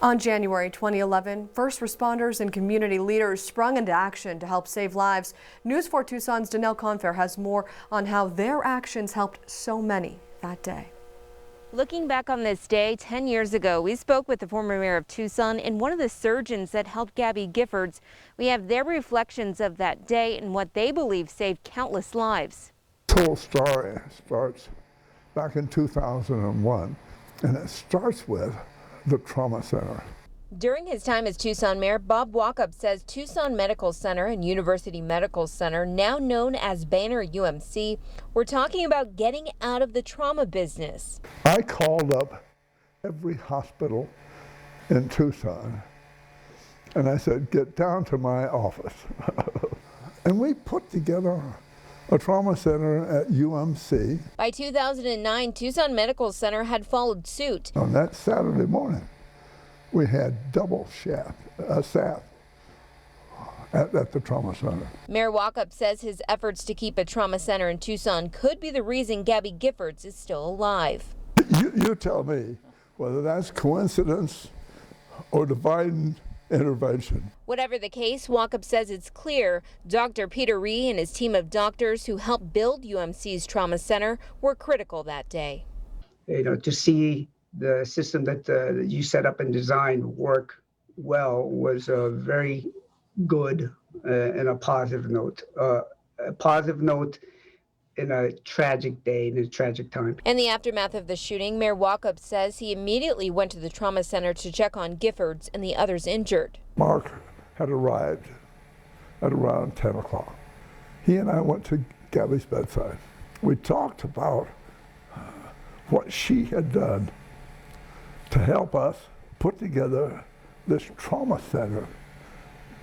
On January 2011, first responders and community leaders sprung into action to help save lives. News 4 Tucson's Danelle Confair has more on how their actions helped so many that day. Looking back on this day 10 years ago, we spoke with the former mayor of Tucson and one of the surgeons that helped Gabby Giffords. We have their reflections of that day and what they believe saved countless lives. This whole story starts back in 2001, and it starts with the trauma center. During his time as Tucson mayor, Bob Walkup says Tucson Medical Center and University Medical Center, now known as Banner UMC, were talking about getting out of the trauma business. I called up every hospital in Tucson and I said, get down to my office. And we put together a trauma center at UMC. By 2009, Tucson Medical Center had followed suit. On that Saturday morning, we had double staff at the trauma center. Mayor Walkup says his efforts to keep a trauma center in Tucson could be the reason Gabby Giffords is still alive. You tell me whether that's coincidence or divine intervention. Whatever the case, Walkup says it's clear Dr. Peter Ree and his team of doctors who helped build UMC's trauma center were critical that day. You know, to see the system that you set up and designed work well was very good and a positive note. A positive note in a tragic day, in a tragic time. In the aftermath of the shooting, Mayor Walkup says he immediately went to the trauma center to check on Giffords and the others injured. Mark had arrived at around 10 o'clock. He and I went to Gabby's bedside. We talked about what she had done to help us put together this trauma center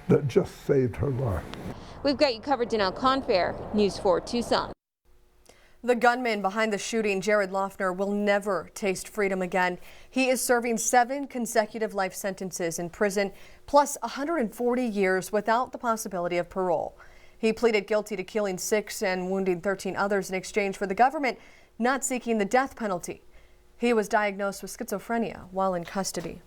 that just saved her life. We've got you covered, Danelle Confair, News 4 Tucson. The gunman behind the shooting, Jared Loeffner, will never taste freedom again. He is serving 7 consecutive life sentences in prison, plus 140 years without the possibility of parole. He pleaded guilty to killing 6 and wounding 13 others in exchange for the government not seeking the death penalty. He was diagnosed with schizophrenia while in custody.